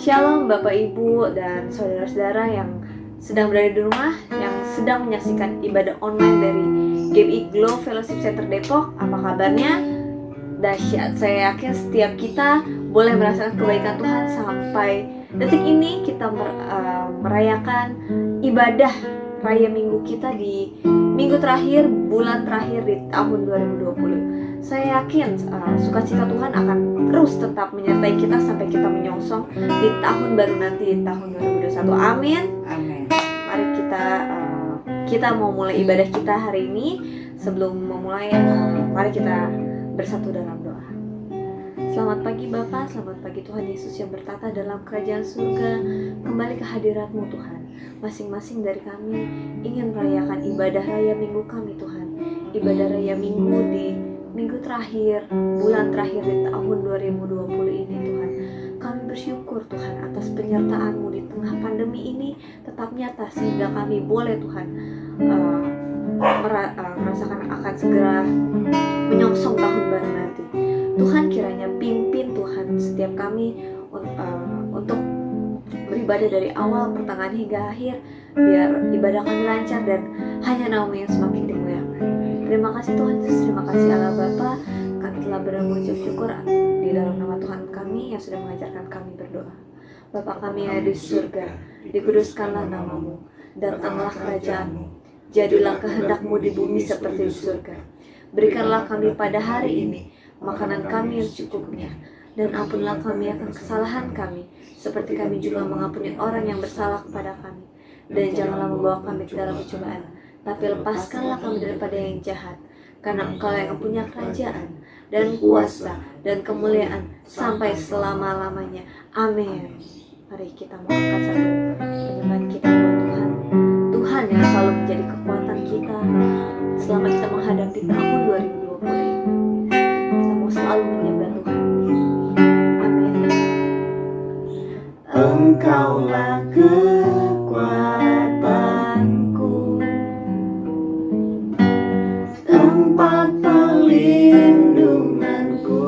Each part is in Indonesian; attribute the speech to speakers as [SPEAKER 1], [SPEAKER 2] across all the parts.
[SPEAKER 1] Shalom Bapak Ibu dan saudara-saudara yang sedang berada di rumah, yang sedang menyaksikan ibadah online dari GMI Glow Fellowship Center Depok. Apa kabarnya? Dahsyat. Saya yakin setiap kita boleh merasakan kebaikan Tuhan sampai detik ini kita merayakan ibadah raya minggu kita di minggu terakhir, bulan terakhir di tahun 2020. Saya yakin sukacita Tuhan akan terus tetap menyertai kita sampai kita menyongsong di tahun baru nanti, di tahun 2021. Amin.
[SPEAKER 2] Amin.
[SPEAKER 1] Mari kita mau mulai ibadah kita hari ini. Sebelum memulai, mari kita bersatu dalam doa. Selamat pagi Bapa, selamat pagi Tuhan Yesus yang bertata dalam kerajaan surga. Kembali ke hadirat-Mu Tuhan. Masing-masing dari kami ingin merayakan ibadah raya minggu kami Tuhan. Ibadah raya minggu di minggu terakhir, bulan terakhir di tahun 2020 ini Tuhan. Kami bersyukur Tuhan atas penyertaan-Mu di tengah pandemi ini tetap nyata sehingga kami boleh Tuhan merasakan akan segera menyongsong tahun baru nanti. Tuhan kiranya pimpin Tuhan setiap kami untuk beribadah dari awal, pertengahan hingga akhir, biar ibadah kami lancar dan hanya nama-Mu yang semakin dimuliakan. Terima kasih Tuhan Yesus, terima kasih Allah Bapa. Kami telah mengucap syukur di dalam nama Tuhan kami yang sudah mengajarkan kami berdoa. Bapa kami yang ada di surga, dikuduskanlah nama-Mu, datanglah kerajaan-Mu, jadilah kehendak-Mu di bumi seperti di surga. Berikanlah kami pada hari ini makanan kami yang secukupnya, dan ampunlah kami akan kesalahan kami, seperti kami juga mengampuni orang yang bersalah kepada kami. Dan janganlah membawa kami ke dalam pencobaan, tapi lepaskanlah kami daripada yang jahat, karena Engkau yang punya kerajaan, dan kuasa, dan kemuliaan, sampai selama-lamanya. Amin. Mari kita mengangkat satu penyembahan kita buat Tuhan. Tuhan yang selalu menjadi kekuatan kita selama kita menghadapi tahun 2020 ini. Kita mau selalu menyembah Tuhan. Amin.
[SPEAKER 2] Engkaulah kekuatanku, tempat perlindunganku,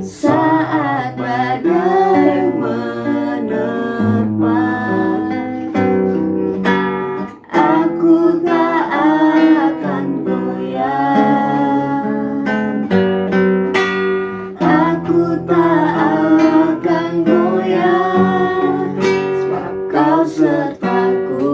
[SPEAKER 2] saat badai menerpa, aku tak akan goyah, aku tak akan goyah, sebab Kau sertaku.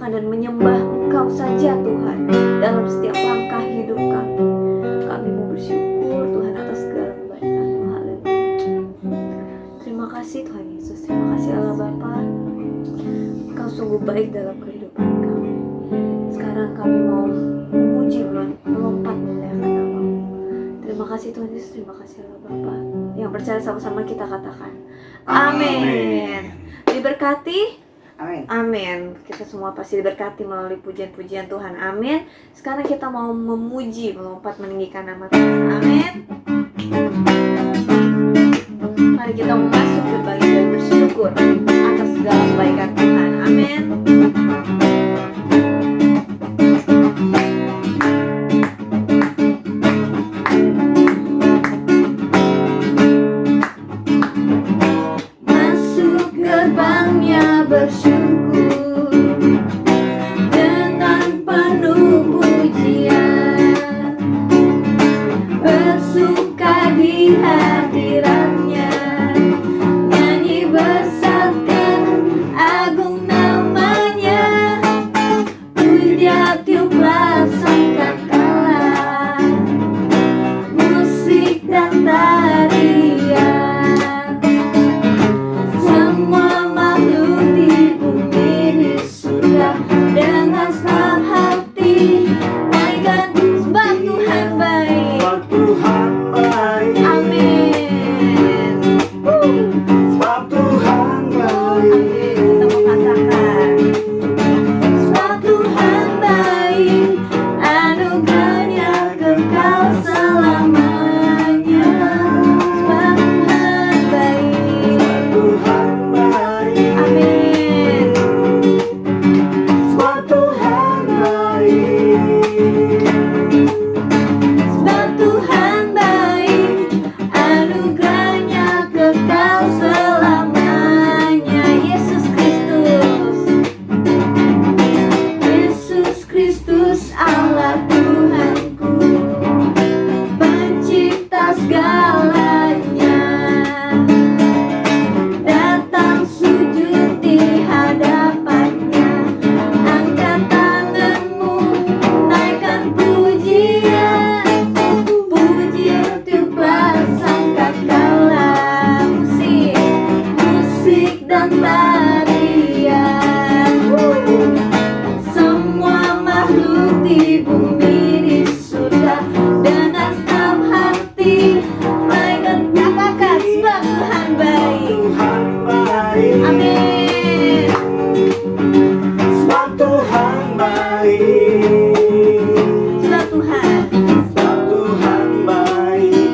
[SPEAKER 1] memuliakan dan menyembah Engkau saja Tuhan dalam setiap langkah hidup kami. Kami mau bersyukur Tuhan atas segala kebaikan-Mu. Haleluya. Terima kasih Tuhan Yesus. Terima kasih Allah Bapa. Engkau sungguh baik dalam kehidupan kami. Sekarang kami mau memuji, melompat memuliakan nama-Mu. Terima kasih Tuhan Yesus. Terima kasih Allah Bapa. Yang percaya sama-sama kita katakan amin. Diberkati.
[SPEAKER 2] Amin.
[SPEAKER 1] Amin. Kita semua pasti diberkati melalui pujian-pujian Tuhan. Amin. Sekarang kita mau memuji, melompat meninggikan nama Tuhan. Amin. Mari kita masuk berbagi dan bersyukur atas segala kebaikan Tuhan. Amin.
[SPEAKER 2] Masuk gerbangnya bersyukur dengan penuh pujian, bersuka di hadiratnya, nyanyi bersabkan agung namanya, puja tiuplah sangkakala, musik dan tarian. Semua makhluk di bumi di surga dengan senang hati naikkan sebab Tuhan baik.
[SPEAKER 3] Sebab Tuhan baik,
[SPEAKER 1] Amin.
[SPEAKER 3] sebab Tuhan baik,
[SPEAKER 1] Amin. Kita mau katakan
[SPEAKER 2] Sebab Tuhan baik, anugerahnya kekal selamanya. Sebab Tuhan baik,
[SPEAKER 3] Tuhan baik,
[SPEAKER 1] amin.
[SPEAKER 3] sebab Tuhan baik,
[SPEAKER 2] sebab Tuhan baik, anugerahnya kekal selamanya. Yesus Kristus, Yesus Kristus Allah Tuhanku, pencipta segalanya, datang sujud di hadapannya, angkat tanganmu, naikkan pujian, pujian tiuplah sangkakala, musik dan tarian. Semua makhluk di bumi di surga dengan senang hati naikkan katakan sebab Tuhan baik.
[SPEAKER 3] Tuhan baik,
[SPEAKER 1] Amin.
[SPEAKER 3] sebab Tuhan baik,
[SPEAKER 1] Sebab Tuhan
[SPEAKER 3] sebab Tuhan baik,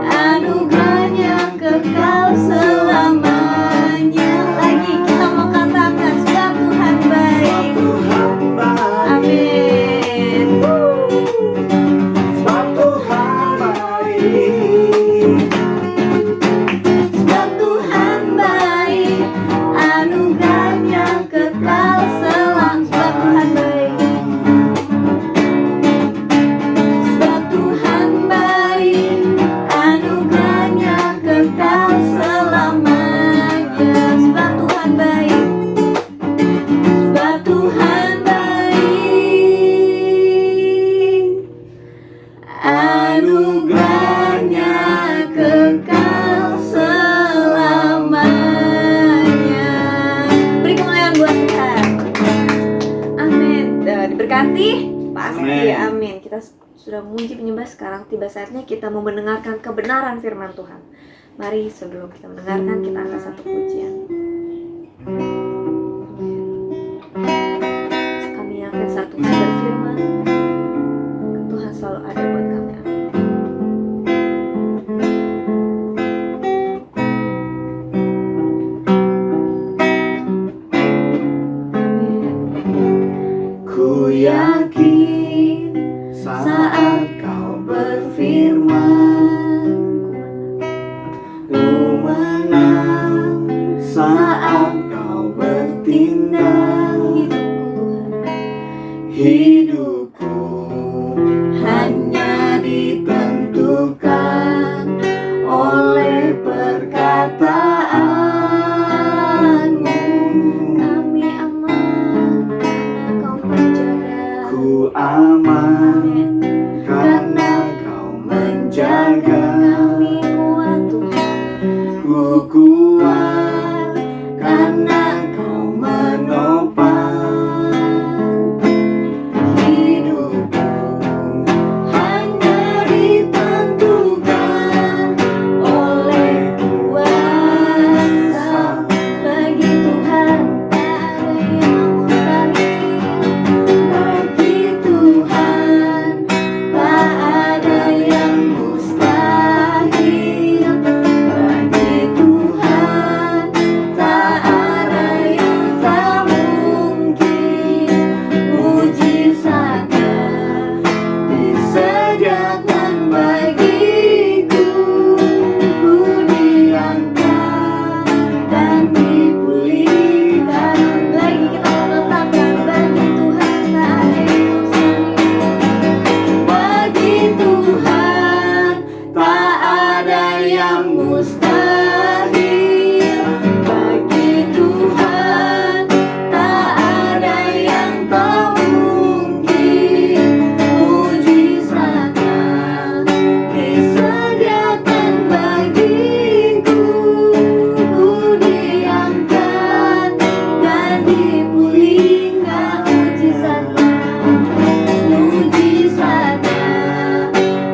[SPEAKER 2] Anugerahnya kekal selamanya. Lagi kita mau katakan sebab Tuhan baik.
[SPEAKER 3] Tuhan baik,
[SPEAKER 2] Amin.
[SPEAKER 3] sebab Tuhan baik,
[SPEAKER 2] Sebab Tuhan baik, anugerahnya kekal selamanya. Sebab Tuhan baik, sebab Tuhan baik, anugerahnya kekal selamanya. Sebab Tuhan baik, sebab Tuhan baik, anugerahnya kekal selamanya.
[SPEAKER 1] beri kemuliaan buat Tuhan. Amin. Diberkati pasti.
[SPEAKER 3] Amin.
[SPEAKER 1] Amin. Kita sudah memuji penyembah, sekarang tiba saatnya kita mau mendengarkan kebenaran firman Tuhan. Mari sebelum kita mendengarkan, kita angkat satu pujian. Kami yakin saat Tuhan berfirman, Tuhan selalu ada buat kami. Amin. Amin.
[SPEAKER 2] Ku yakin saat kau berfirman, ku menang saat kau bertindak.
[SPEAKER 1] Hidupku Tuhan,
[SPEAKER 2] Hidupku
[SPEAKER 3] aman, karena Kau menjaga.
[SPEAKER 2] kami kuat Tuhan.
[SPEAKER 3] Ku kuat karena Kau menopang hidupku.
[SPEAKER 2] Hanya ditentukan oleh kuasa. Bagi Tuhan tak ada yang mustahil. Bagi Tuhan tak ada yang mustahil. Bagi Tuhan tak ada yang tak mungkin. Mujizatnya disediakan bagiku. Ku diangkat dan dipulihkan. Lagi kita menetapkan bagi Tuhan tak ada yang mustahil. Bagi Tuhan tak ada yang mustahil. Bagi Tuhan tak ada yang tak mungkin. Mujizatnya disediakan bagiku. Ku diangkat dan dipulihkan. Mujizatnya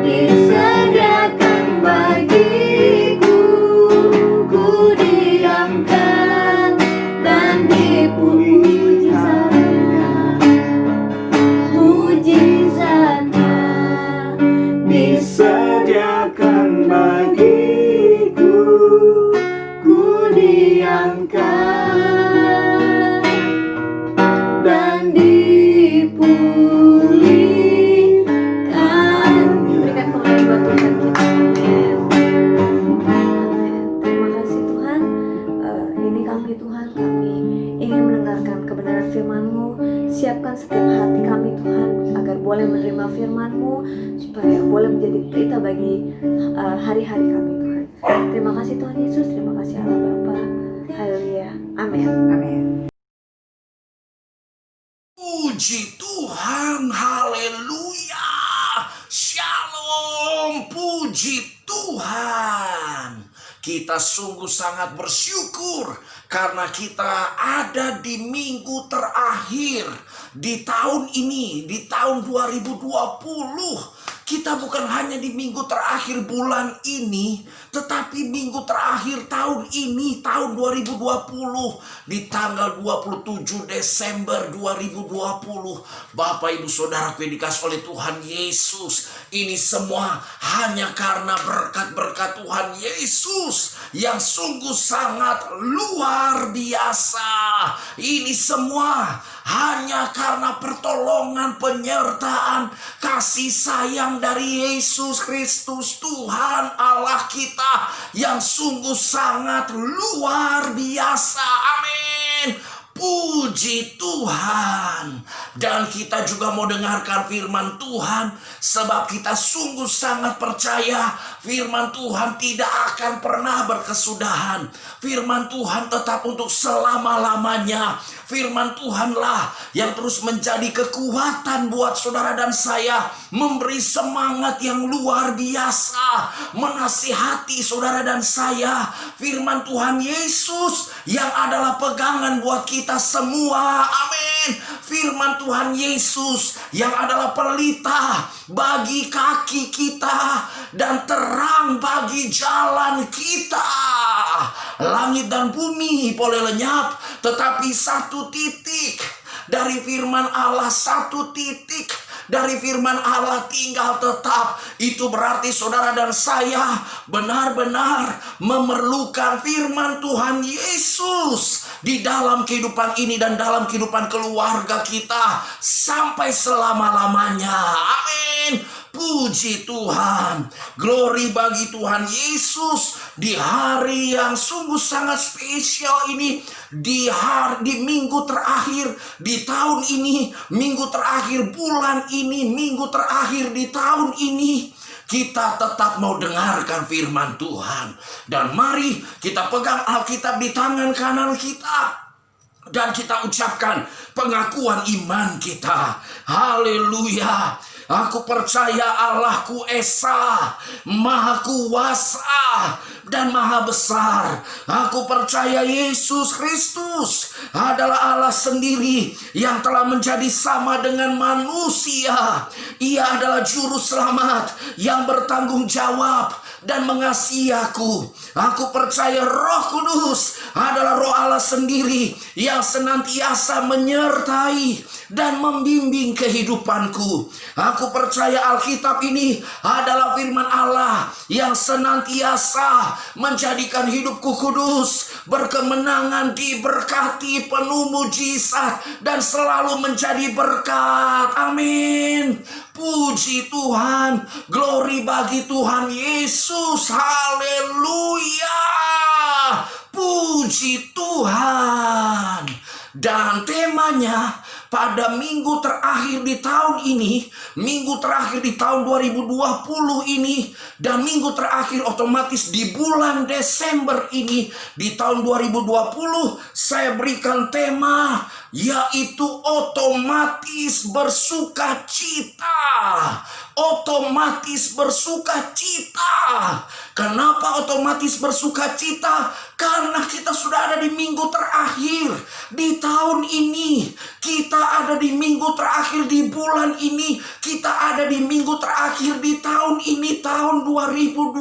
[SPEAKER 2] disediakan bagiku. Ku diangkat dan dipulihkan. Mujizatnya
[SPEAKER 3] Disediakan bagiku, ku diangkat dan dipulihkan.
[SPEAKER 1] Berikan kemuliaan buat Tuhan kita. Amin. Amin. Terima kasih Tuhan. Ini kami Tuhan, kami ingin mendengarkan kebenaran firman-Mu. Siapkan setiap hati kami Tuhan, agar boleh menerima firman-Mu, supaya boleh menjadi berita bagi hari-hari kami Tuhan. Terima kasih Tuhan Yesus, terima kasih Allah Bapa. Haleluya. Amin.
[SPEAKER 2] Amin.
[SPEAKER 4] Puji Tuhan, haleluya, shalom, puji Tuhan. Kita sungguh sangat bersyukur karena kita ada di minggu terakhir di tahun ini, di tahun 2020. Kita bukan hanya di minggu terakhir bulan ini, tetapi minggu terakhir tahun ini, tahun 2020, di tanggal 27 Desember 2020. Bapak Ibu Saudaraku yang dikasihi oleh Tuhan Yesus, ini semua hanya karena berkat-berkat Tuhan Yesus yang sungguh sangat luar biasa. Ini semua hanya karena pertolongan, penyertaan, kasih sayang dari Yesus Kristus, Tuhan Allah kita yang sungguh sangat luar biasa. Amin. Puji Tuhan. Dan kita juga mau dengarkan firman Tuhan, sebab kita sungguh sangat percaya firman Tuhan tidak akan pernah berkesudahan. Firman Tuhan tetap untuk selama-lamanya. Firman Tuhanlah yang terus menjadi kekuatan buat saudara dan saya, memberi semangat yang luar biasa, menasihati saudara dan saya. Firman Tuhan Yesus yang adalah pegangan buat kita semua. Amin. Firman Tuhan Yesus yang adalah pelita bagi kaki kita dan terang bagi jalan kita. Langit dan bumi boleh lenyap, tetapi satu titik dari firman Allah, satu titik dari firman Allah tinggal tetap. Itu berarti saudara dan saya benar-benar memerlukan firman Tuhan Yesus di dalam kehidupan ini dan dalam kehidupan keluarga kita sampai selama-lamanya. Amin. Puji Tuhan. Glory bagi Tuhan Yesus di hari yang sungguh sangat spesial ini, di minggu terakhir di tahun ini, minggu terakhir bulan ini, minggu terakhir di tahun ini. Kita tetap mau dengarkan firman Tuhan. Dan mari kita pegang Alkitab di tangan kanan kita. Dan kita ucapkan pengakuan iman kita. Haleluya. Aku percaya Allahku Esa, Maha Kuasa dan Maha Besar. Aku percaya Yesus Kristus adalah Allah sendiri yang telah menjadi sama dengan manusia. Ia adalah juru selamat yang bertanggung jawab dan mengasihi aku. Aku percaya Roh Kudus adalah Roh Allah sendiri yang senantiasa menyertai dan membimbing kehidupanku. Aku percaya Alkitab ini adalah firman Allah yang senantiasa menjadikan hidupku kudus, berkemenangan, diberkati, penuh mujizat, dan selalu menjadi berkat. Amin. Puji Tuhan, glory bagi Tuhan Yesus. Haleluya. Puji Tuhan. Dan temanya pada minggu terakhir di tahun ini, minggu terakhir di tahun 2020 ini, dan minggu terakhir otomatis di bulan Desember ini, di tahun 2020, saya berikan tema yaitu otomatis bersuka cita. Otomatis bersuka cita. Kenapa otomatis bersuka cita? Karena kita sudah ada di minggu terakhir di tahun ini. Kita ada di minggu terakhir di bulan ini. Kita ada di minggu terakhir di tahun ini, tahun 2020.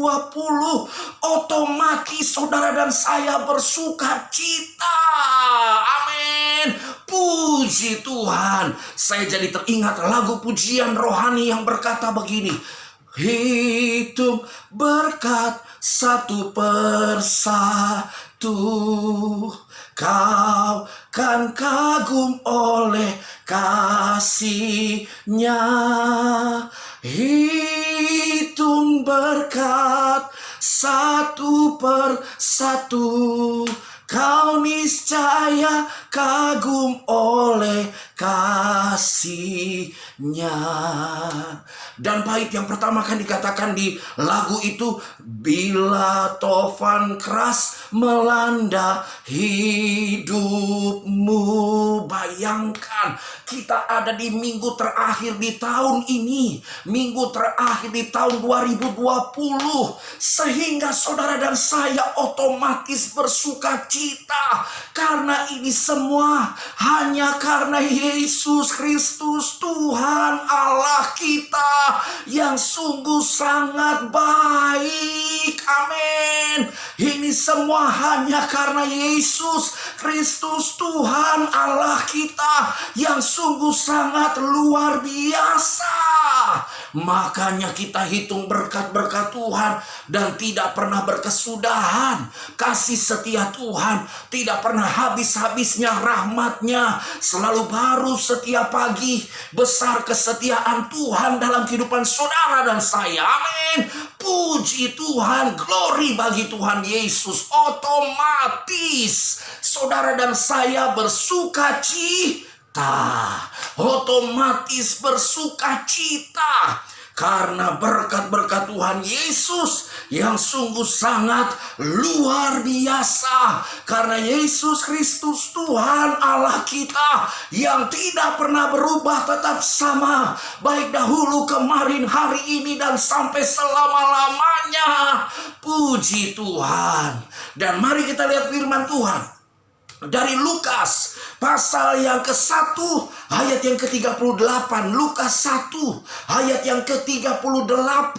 [SPEAKER 4] Otomatis saudara dan saya bersuka cita. Amin. Puji Tuhan. Saya jadi teringat lagu pujian rohani yang berkata begini. Hitung berkat satu persatu, kau kan kagum oleh kasih-Nya. Hitung berkat satu persatu, kau niscaya kagum oleh kasih-Nya. Dan bait yang pertama kan dikatakan di lagu itu, bila tofan keras melanda hidupmu. Bayangkan kita ada di minggu terakhir di tahun ini, minggu terakhir di tahun 2020, sehingga saudara dan saya otomatis bersuka cita karena ini semua hanya karena Yesus Kristus, Tuhan Allah kita yang sungguh sangat baik. Amin. Ini semua hanya karena Yesus Kristus, Tuhan Allah kita yang sungguh sangat luar biasa. Makanya kita hitung berkat-berkat Tuhan dan tidak pernah berkesudahan. Kasih setia Tuhan tidak pernah habis-habisnya, rahmat-Nya selalu baru setiap pagi. Besar kesetiaan Tuhan dalam kehidupan saudara dan saya. Amin. Puji Tuhan, glory bagi Tuhan Yesus. Otomatis saudara dan saya bersuka cita. Otomatis bersuka cita karena berkat-berkat Tuhan Yesus yang sungguh sangat luar biasa. Karena Yesus Kristus, Tuhan Allah kita yang tidak pernah berubah, tetap sama, baik dahulu, kemarin, hari ini, dan sampai selama-lamanya. Puji Tuhan. Dan mari kita lihat firman Tuhan dari Lukas pasal yang ke-1 ayat yang ke-38. Lukas 1 ayat yang ke-38.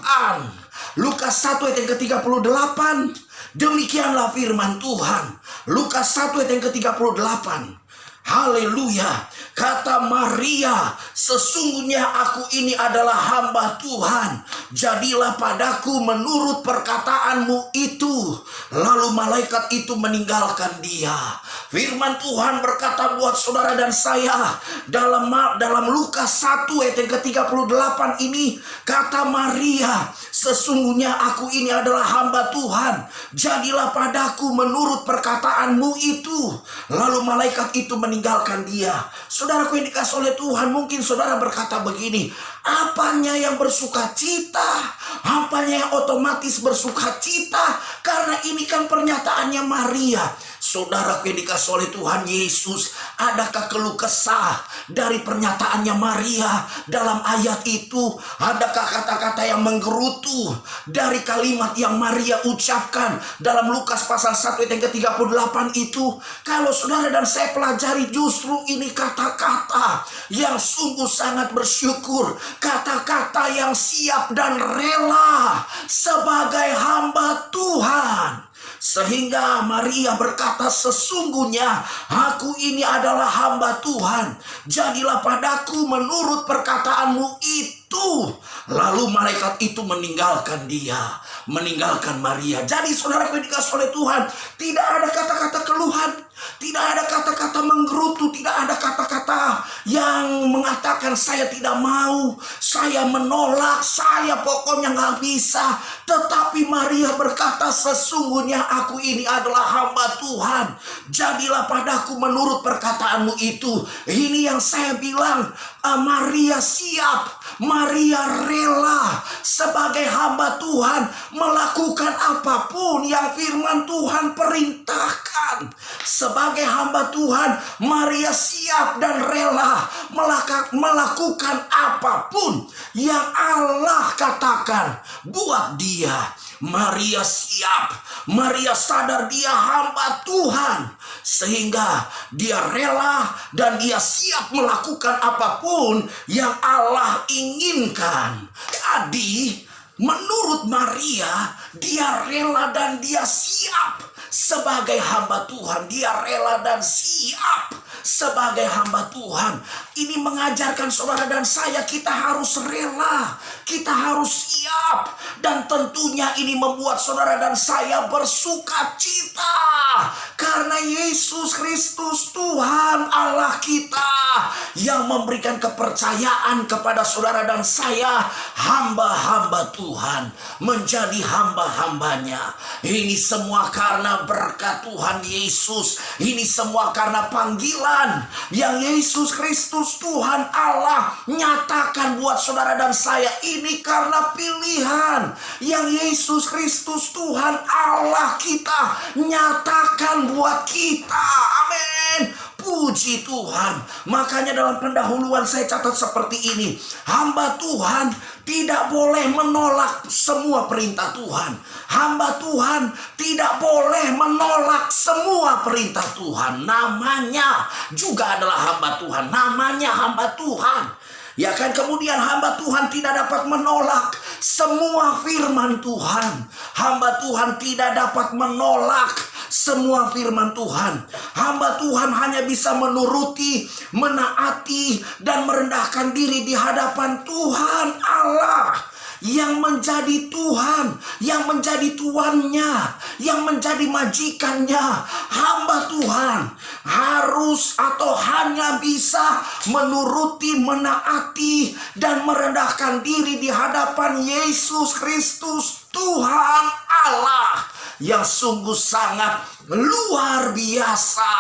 [SPEAKER 4] Lukas 1 ayat yang ke-38. Demikianlah firman Tuhan. Lukas 1 ayat yang ke-38. Haleluya. Kata Maria, sesungguhnya aku ini adalah hamba Tuhan. Jadilah padaku menurut perkataanmu itu. Lalu malaikat itu meninggalkan dia. Firman Tuhan berkata buat saudara dan saya dalam Lukas 1 ayat yang ke-38 ini, kata Maria, sesungguhnya aku ini adalah hamba Tuhan. Jadilah padaku menurut perkataanmu itu. Lalu malaikat itu meninggalkan dia. Saudaraku yang dikasih oleh Tuhan, mungkin saudara berkata begini, apanya yang bersuka cita? Apanya yang otomatis bersuka cita? Karena ini kan pernyataannya Maria. Saudara yang dikasih oleh Tuhan Yesus, adakah keluh kesah dari pernyataannya Maria dalam ayat itu? Adakah kata-kata yang menggerutu dari kalimat yang Maria ucapkan dalam Lukas pasal 1 ayat yang ke-38 itu? Kalau saudara dan saya pelajari, justru ini kata-kata yang sungguh sangat bersyukur, kata-kata yang siap dan rela sebagai hamba Tuhan. Sehingga Maria berkata, sesungguhnya aku ini adalah hamba Tuhan, jadilah padaku menurut perkataanmu itu. Lalu malaikat itu meninggalkan dia, meninggalkan Maria. Jadi saudara yang dikasih oleh Tuhan, tidak ada kata-kata keluhan, tidak ada kata-kata menggerutu, tidak ada kata-kata yang mengatakan saya tidak mau, saya menolak, saya pokoknya nggak bisa. Tetapi Maria berkata, sesungguhnya aku ini adalah hamba Tuhan, jadilah padaku menurut perkataanmu itu. Ini yang saya bilang, Maria siap, Maria rela sebagai hamba Tuhan melakukan apapun yang firman Tuhan perintahkan. Sebagai hamba Tuhan, Maria siap dan rela melakukan apapun yang Allah katakan buat dia. Maria siap, Maria sadar dia hamba Tuhan, sehingga dia rela dan dia siap melakukan apapun yang Allah inginkan. Jadi menurut Maria, dia rela dan dia siap sebagai hamba Tuhan. Dia rela dan siap sebagai hamba Tuhan. Ini mengajarkan saudara dan saya, kita harus rela, kita harus siap. Dan tentunya ini membuat saudara dan saya bersuka cita, karena Yesus Kristus Tuhan Allah kita yang memberikan kepercayaan kepada saudara dan saya, hamba-hamba Tuhan, menjadi hamba-hambanya. Ini semua karena berkat Tuhan Yesus. Ini semua karena panggilan yang Yesus Kristus Tuhan Allah nyatakan buat saudara dan saya. Ini karena pilihan yang Yesus Kristus Tuhan Allah kita nyatakan buat kita. Amin. Puji Tuhan. Makanya dalam pendahuluan saya catat seperti ini. Hamba Tuhan tidak boleh menolak semua perintah Tuhan. Hamba Tuhan tidak boleh menolak semua perintah Tuhan. Namanya juga adalah hamba Tuhan. Namanya hamba Tuhan. Ya kan, kemudian hamba Tuhan tidak dapat menolak semua firman Tuhan. Hamba Tuhan tidak dapat menolak semua firman Tuhan. Hamba Tuhan hanya bisa menuruti, menaati, dan merendahkan diri di hadapan Tuhan Allah yang menjadi Tuhan, yang menjadi tuannya, yang menjadi majikannya. Hamba Tuhan harus atau hanya bisa menuruti, menaati, dan merendahkan diri di hadapan Yesus Kristus Tuhan Allah yang sungguh sangat luar biasa.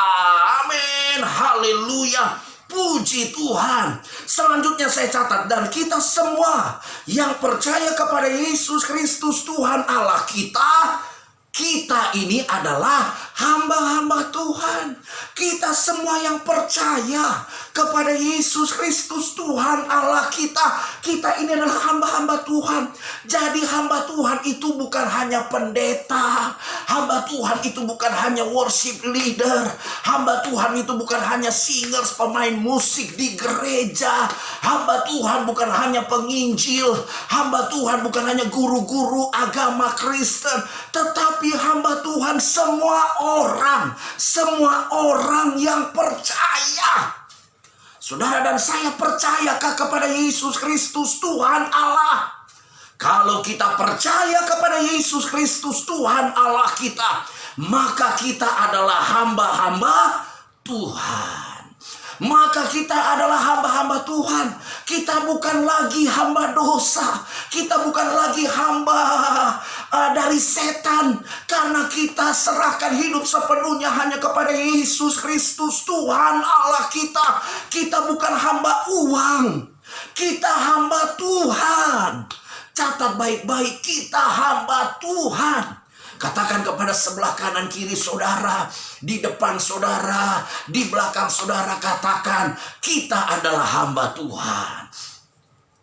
[SPEAKER 4] Amin. Haleluya. Puji Tuhan. Selanjutnya saya catat, dan kita semua yang percaya kepada Yesus Kristus Tuhan Allah kita, kita ini adalah hamba-hamba Tuhan. Kita semua yang percaya kepada Yesus Kristus Tuhan Allah kita, kita ini adalah hamba-hamba Tuhan. Jadi hamba Tuhan itu bukan hanya pendeta. Hamba Tuhan itu bukan hanya worship leader. Hamba Tuhan itu bukan hanya singers, pemain musik di gereja. Hamba Tuhan bukan hanya penginjil. Hamba Tuhan bukan hanya guru-guru agama Kristen. Tetapi hamba Tuhan semua orang yang percaya. Saudara dan saya percayakah kepada Yesus Kristus Tuhan Allah? Kalau kita percaya kepada Yesus Kristus Tuhan Allah kita, maka kita adalah hamba-hamba Tuhan. Maka kita adalah hamba-hamba Tuhan. Kita bukan lagi hamba dosa. Kita bukan lagi hamba dari setan. Karena kita serahkan hidup sepenuhnya hanya kepada Yesus Kristus Tuhan Allah kita. Kita bukan hamba uang. Kita hamba Tuhan. Catat baik-baik, kita hamba Tuhan. Katakan kepada sebelah kanan kiri saudara, di depan saudara, di belakang saudara, katakan, kita adalah hamba Tuhan.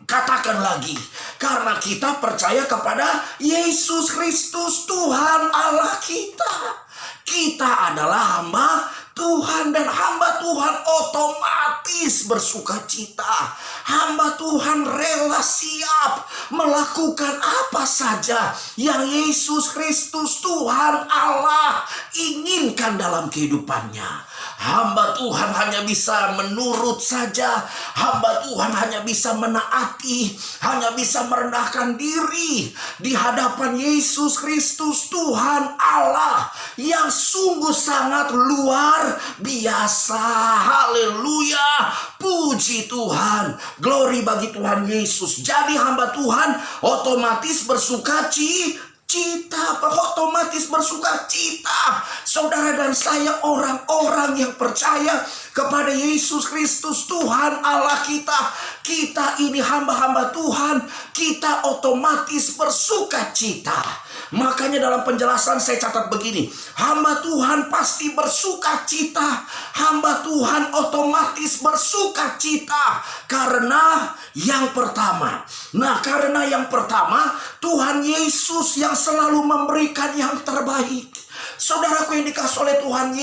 [SPEAKER 4] Katakan lagi, karena kita percaya kepada Yesus Kristus Tuhan Allah kita. Kita adalah hamba Tuhan, dan hamba Tuhan otomatis bersuka cita. Hamba Tuhan rela siap melakukan apa saja yang Yesus Kristus Tuhan Allah inginkan dalam kehidupannya. Hamba Tuhan hanya bisa menurut saja. Hamba Tuhan hanya bisa menaati, hanya bisa merendahkan diri di hadapan Yesus Kristus Tuhan Allah yang sungguh sangat luar biasa. Haleluya, puji Tuhan, glory bagi Tuhan Yesus. Jadi hamba Tuhan otomatis bersuka cita, otomatis bersuka cita. Saudara dan saya orang-orang yang percaya kepada Yesus Kristus Tuhan Allah kita. Kita ini hamba-hamba Tuhan, kita otomatis bersuka cita. Makanya dalam penjelasan saya catat begini, hamba Tuhan pasti bersuka cita. Hamba Tuhan otomatis bersuka cita karena yang pertama. Karena yang pertama, Tuhan Yesus yang selalu memberikan yang terbaik. Saudaraku yang dikasihi oleh Tuhan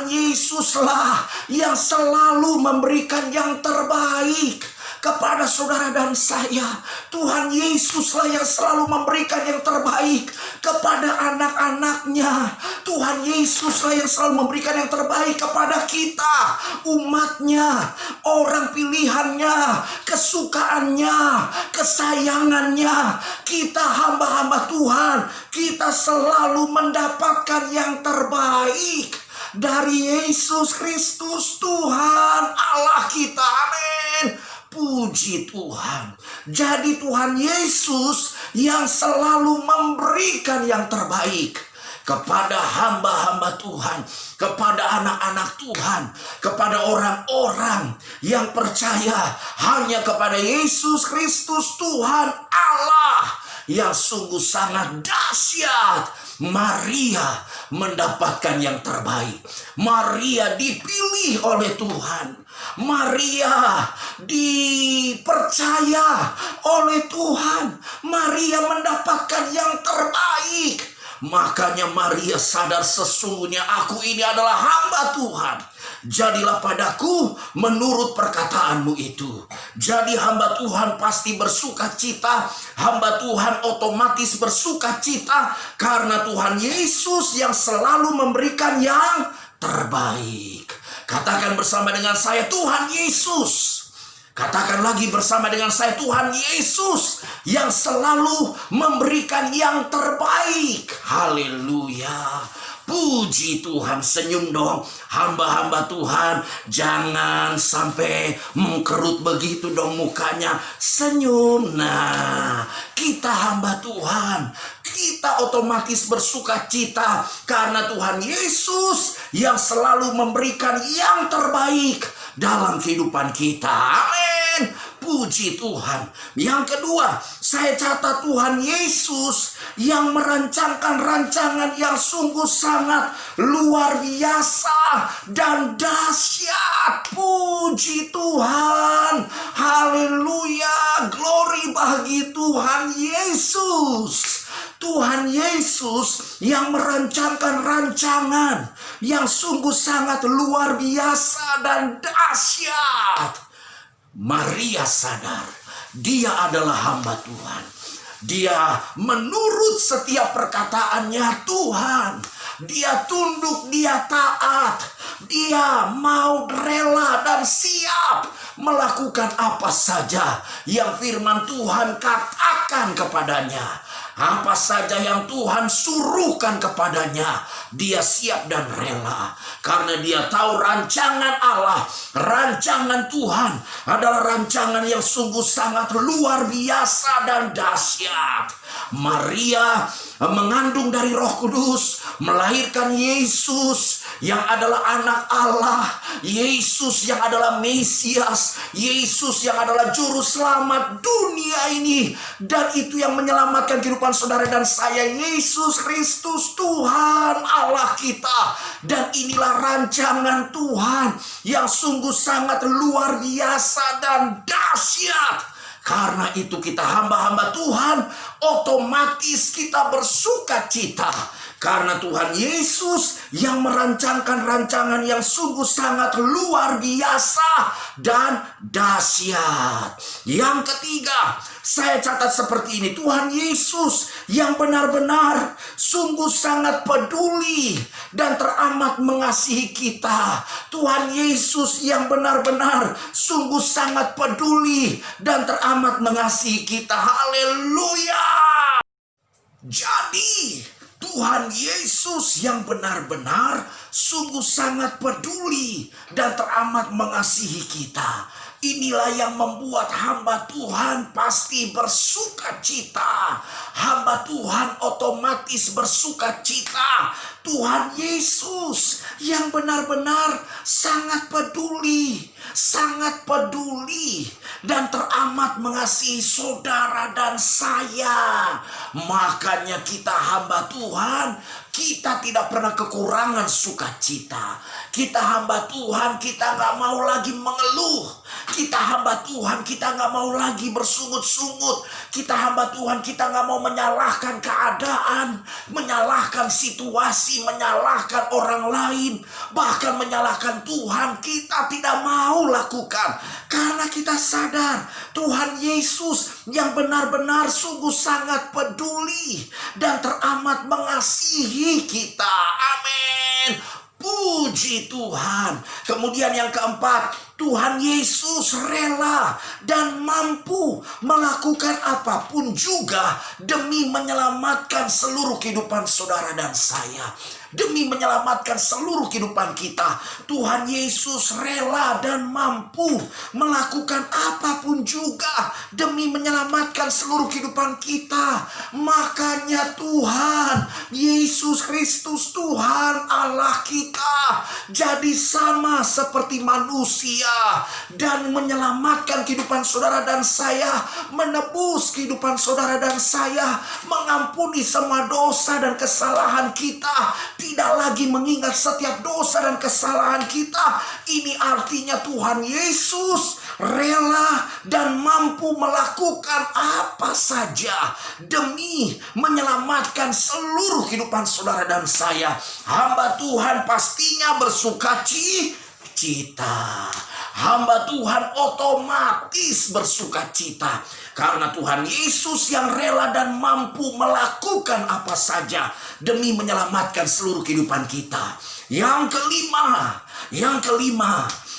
[SPEAKER 4] Yesuslah yang selalu memberikan yang terbaik kepada saudara dan saya. Tuhan Yesuslah yang selalu memberikan yang terbaik kepada anak-anaknya. Tuhan Yesuslah yang selalu memberikan yang terbaik kepada kita, umatnya, orang pilihannya, kesukaannya, kesayangannya. Kita hamba-hamba Tuhan, kita selalu mendapatkan yang terbaik dari Yesus Kristus Tuhan Allah kita. Amin. Puji Tuhan. Jadi Tuhan Yesus yang selalu memberikan yang terbaik kepada hamba-hamba Tuhan, kepada anak-anak Tuhan, kepada orang-orang yang percaya hanya kepada Yesus Kristus Tuhan Allah yang sungguh sangat dahsyat. Maria mendapatkan yang terbaik. Maria dipilih oleh Tuhan. Maria dipercaya oleh Tuhan. Maria mendapatkan yang terbaik. Makanya Maria sadar sesungguhnya aku ini adalah hamba Tuhan. Jadilah padaku menurut perkataanmu itu. Jadi hamba Tuhan pasti bersuka cita. Hamba Tuhan otomatis bersuka cita karena Tuhan Yesus yang selalu memberikan yang terbaik. Katakan bersama dengan saya, Tuhan Yesus. Katakan lagi bersama dengan saya, Tuhan Yesus yang selalu memberikan yang terbaik. Haleluya. Puji Tuhan, senyum dong hamba-hamba Tuhan. Jangan sampai mengkerut begitu dong mukanya. Senyum. Nah, kita hamba Tuhan, kita otomatis bersuka cita karena Tuhan Yesus yang selalu memberikan yang terbaik dalam kehidupan kita. Amin. Puji Tuhan. Yang kedua, saya catat Tuhan Yesus yang merancangkan rancangan yang sungguh sangat luar biasa dan dahsyat. Puji Tuhan. Haleluya. Glory bagi Tuhan Yesus. Tuhan Yesus yang merancangkan rancangan yang sungguh sangat luar biasa dan dahsyat. Maria sadar dia adalah hamba Tuhan. Dia menurut setiap perkataannya Tuhan. Dia tunduk, dia taat. Dia mau rela dan siap melakukan apa saja yang firman Tuhan katakan kepadanya. Apa saja yang Tuhan suruhkan kepadanya, dia siap dan rela. Karena dia tahu rancangan Allah, rancangan Tuhan adalah rancangan yang sungguh sangat luar biasa dan dahsyat. Maria mengandung dari Roh Kudus, melahirkan Yesus yang adalah anak Allah, Yesus yang adalah Mesias, Yesus yang adalah juru selamat dunia ini, dan itu yang menyelamatkan kehidupan saudara dan saya, Yesus Kristus Tuhan Allah kita. Dan inilah rancangan Tuhan yang sungguh sangat luar biasa dan dahsyat. Karena itu kita hamba-hamba Tuhan, otomatis kita bersuka cita. Karena Tuhan Yesus yang merancangkan rancangan yang sungguh sangat luar biasa dan dahsyat. Yang ketiga, saya catat seperti ini. Tuhan Yesus yang benar-benar sungguh sangat peduli dan teramat mengasihi kita. Tuhan Yesus yang benar-benar sungguh sangat peduli dan teramat mengasihi kita. Haleluya. Jadi Tuhan Yesus yang benar-benar sungguh sangat peduli dan teramat mengasihi kita. Inilah yang membuat hamba Tuhan pasti bersuka cita. Hamba Tuhan otomatis bersuka cita. Tuhan Yesus yang benar-benar sangat peduli dan teramat mengasihi saudara dan saya. Makanya kita hamba Tuhan, kita tidak pernah kekurangan sukacita. Kita hamba Tuhan, kita gak mau lagi mengeluh. Kita hamba Tuhan, kita gak mau lagi bersungut-sungut. Kita hamba Tuhan, kita gak mau menyalahkan keadaan, menyalahkan situasi, menyalahkan orang lain, bahkan menyalahkan Tuhan. Kita tidak mau lakukan, karena kita sadar Tuhan Yesus yang benar-benar sungguh sangat peduli dan teramat mengasihi kita. Amin. Puji Tuhan. Kemudian yang keempat, Tuhan Yesus rela dan mampu melakukan apapun juga demi menyelamatkan seluruh kehidupan saudara dan saya. Demi menyelamatkan seluruh kehidupan kita, Tuhan Yesus rela dan mampu melakukan apapun juga demi menyelamatkan seluruh kehidupan kita. Makanya Tuhan Yesus Kristus Tuhan Allah kita jadi sama seperti manusia dan menyelamatkan kehidupan saudara dan saya, menebus kehidupan saudara dan saya, mengampuni semua dosa dan kesalahan kita, tidak lagi mengingat setiap dosa dan kesalahan kita. Ini artinya Tuhan Yesus rela dan mampu melakukan apa saja demi menyelamatkan seluruh kehidupan saudara dan saya. Hamba Tuhan pastinya bersuka cita. Hamba Tuhan otomatis bersuka cita. Karena Tuhan Yesus yang rela dan mampu melakukan apa saja demi menyelamatkan seluruh kehidupan kita. Yang kelima,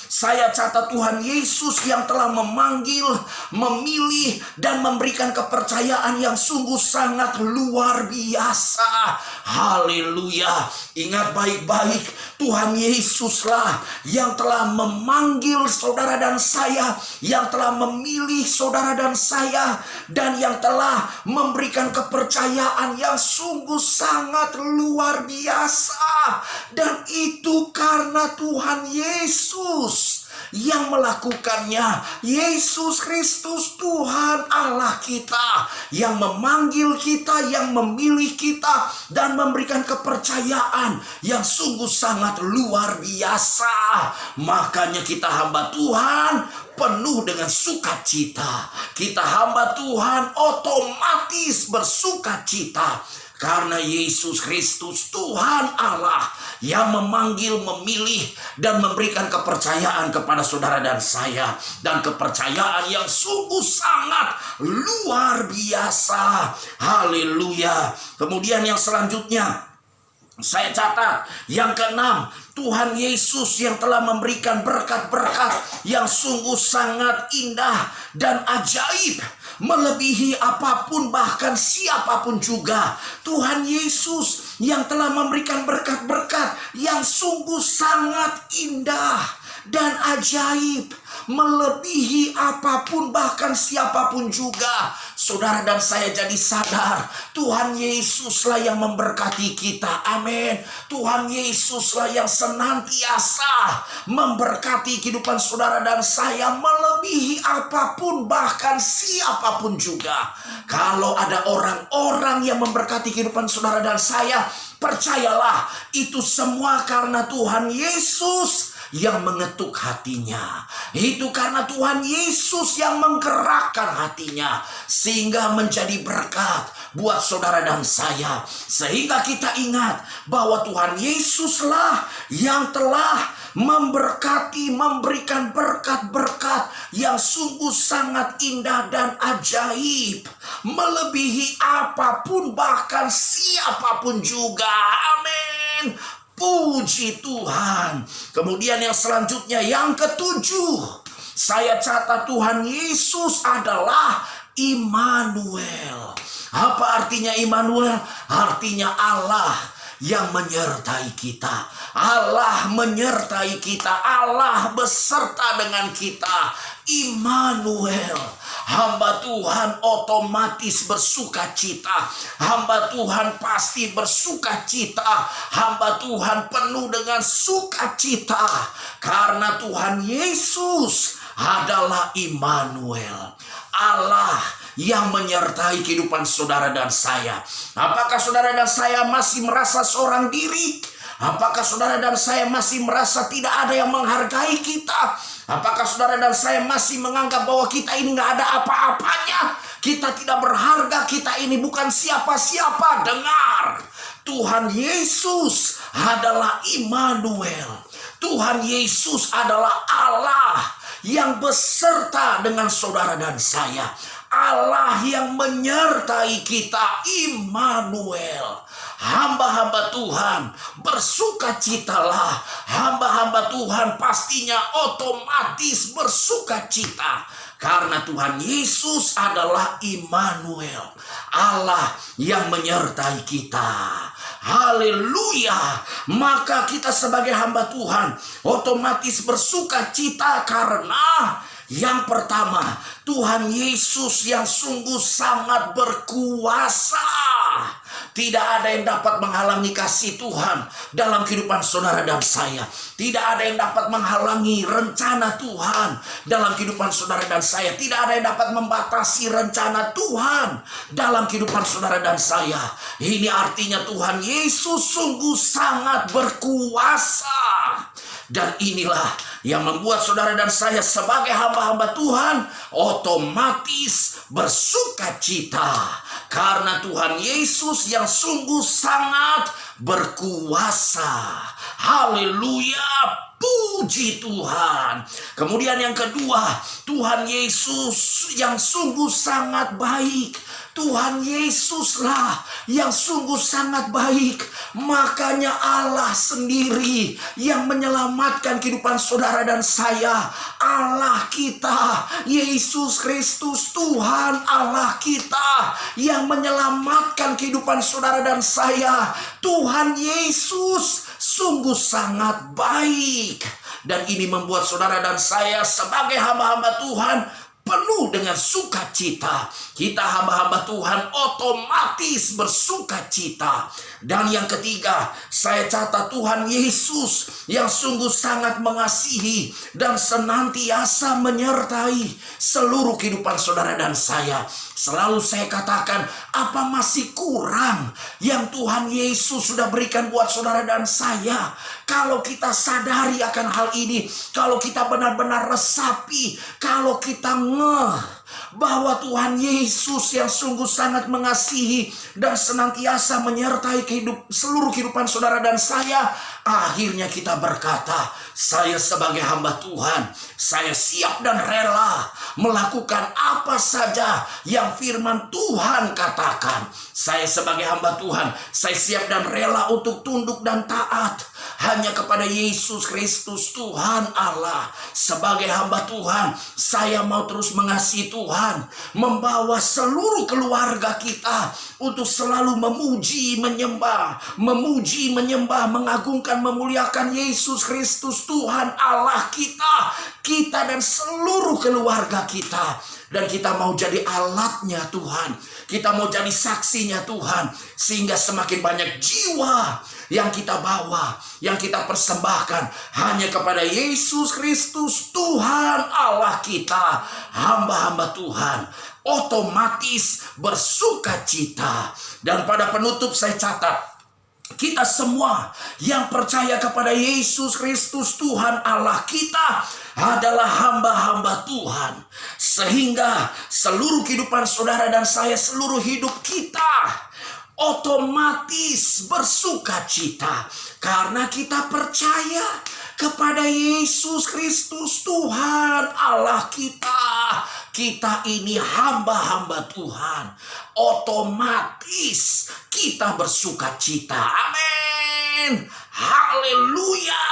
[SPEAKER 4] saya catat Tuhan Yesus yang telah memanggil, memilih, dan memberikan kepercayaan yang sungguh sangat luar biasa. Haleluya. Ingat baik-baik, Tuhan Yesuslah yang telah memanggil saudara dan saya, yang telah memilih saudara dan saya, dan yang telah memberikan kepercayaan yang sungguh sangat luar biasa. Dan itu karena Tuhan Yesus yang melakukannya. Yesus Kristus Tuhan Allah kita yang memanggil kita, yang memilih kita, dan memberikan kepercayaan yang sungguh sangat luar biasa. Makanya kita hamba Tuhan penuh dengan sukacita. Kita hamba Tuhan otomatis bersukacita. Karena Yesus Kristus Tuhan Allah yang memanggil, memilih, dan memberikan kepercayaan kepada saudara dan saya. Dan kepercayaan yang sungguh sangat luar biasa. Haleluya. Kemudian yang selanjutnya, saya catat yang keenam, Tuhan Yesus yang telah memberikan berkat-berkat yang sungguh sangat indah dan ajaib, melebihi apapun bahkan siapapun juga. Tuhan Yesus yang telah memberikan berkat-berkat yang sungguh sangat indah dan ajaib, melebihi apapun, bahkan siapapun juga. Saudara dan saya jadi sadar, Tuhan Yesuslah yang memberkati kita. Amin. Tuhan Yesuslah yang senantiasa memberkati kehidupan saudara dan saya melebihi apapun, bahkan siapapun juga. Kalau ada orang-orang yang memberkati kehidupan saudara dan saya, percayalah itu semua karena Tuhan Yesus yang mengetuk hatinya. Itu karena Tuhan Yesus yang menggerakkan hatinya sehingga menjadi berkat buat saudara dan saya. Sehingga kita ingat bahwa Tuhan Yesuslah yang telah memberkati, memberikan berkat-berkat yang sungguh sangat indah dan ajaib, melebihi apapun, bahkan siapapun juga. Amin. Puji Tuhan. Kemudian yang selanjutnya, yang ketujuh, saya catat Tuhan Yesus adalah Immanuel. Apa artinya Immanuel? Artinya Allah yang menyertai kita. Allah menyertai kita. Allah beserta dengan kita. Immanuel. Hamba Tuhan otomatis bersuka cita. Hamba Tuhan pasti bersuka cita. Hamba Tuhan penuh dengan sukacita karena Tuhan Yesus adalah Immanuel. Allah yang menyertai kehidupan saudara dan saya. Apakah saudara dan saya masih merasa seorang diri? Apakah saudara dan saya masih merasa tidak ada yang menghargai kita? Apakah saudara dan saya masih menganggap bahwa kita ini nggak ada apa-apanya? Kita tidak berharga, kita ini bukan siapa-siapa. Dengar, Tuhan Yesus adalah Immanuel. Tuhan Yesus adalah Allah yang beserta dengan saudara dan saya. Allah yang menyertai kita, Immanuel. Hamba-hamba Tuhan bersukacitalah. Hamba-hamba Tuhan pastinya otomatis bersukacita karena Tuhan Yesus adalah Immanuel, Allah yang menyertai kita. Haleluya. Maka kita sebagai hamba Tuhan otomatis bersukacita karena yang pertama, Tuhan Yesus yang sungguh sangat berkuasa. Tidak ada yang dapat menghalangi kasih Tuhan dalam kehidupan saudara dan saya. Tidak ada yang dapat menghalangi rencana Tuhan dalam kehidupan saudara dan saya. Tidak ada yang dapat membatasi rencana Tuhan dalam kehidupan saudara dan saya. Ini artinya Tuhan Yesus sungguh sangat berkuasa. Dan inilah yang membuat saudara dan saya sebagai hamba-hamba Tuhan otomatis bersukacita karena Tuhan Yesus yang sungguh sangat berkuasa. Haleluya, puji Tuhan. Kemudian yang kedua, Tuhan Yesus yang sungguh sangat baik. Tuhan Yesuslah yang sungguh sangat baik. Makanya Allah sendiri yang menyelamatkan kehidupan saudara dan saya. Allah kita, Yesus Kristus, Tuhan Allah kita yang menyelamatkan kehidupan saudara dan saya. Tuhan Yesus sungguh sangat baik. Dan ini membuat saudara dan saya sebagai hamba-hamba Tuhan penuh dengan sukacita. Kita hamba-hamba Tuhan otomatis bersukacita. Dan yang ketiga, saya catat Tuhan Yesus yang sungguh sangat mengasihi dan senantiasa menyertai seluruh kehidupan saudara dan saya. Selalu saya katakan, apa masih kurang yang Tuhan Yesus sudah berikan buat saudara dan saya? Kalau kita sadari akan hal ini, kalau kita benar-benar resapi, kalau kita bahwa Tuhan Yesus yang sungguh sangat mengasihi dan senantiasa menyertai seluruh kehidupan saudara dan saya, akhirnya kita berkata, saya sebagai hamba Tuhan, saya siap dan rela melakukan apa saja yang firman Tuhan katakan. Saya sebagai hamba Tuhan, saya siap dan rela untuk tunduk dan taat hanya kepada Yesus Kristus Tuhan Allah. Sebagai hamba Tuhan, saya mau terus mengasihi Tuhan Tuhan, membawa seluruh keluarga kita untuk selalu memuji, menyembah, mengagungkan, memuliakan Yesus Kristus Tuhan Allah kita dan seluruh keluarga kita. Dan kita mau jadi alatnya Tuhan, kita mau jadi saksinya Tuhan, sehingga semakin banyak jiwa yang kita bawa, yang kita persembahkan hanya kepada Yesus Kristus Tuhan Allah kita. Hamba-hamba Tuhan otomatis bersuka cita. Dan pada penutup saya catat, kita semua yang percaya kepada Yesus Kristus Tuhan Allah kita adalah hamba-hamba Tuhan. Sehingga seluruh kehidupan saudara dan saya, seluruh hidup kita otomatis bersuka cita. Karena kita percaya kepada Yesus Kristus Tuhan Allah kita. Kita ini hamba-hamba Tuhan. Otomatis kita bersuka cita. Amin. Haleluya.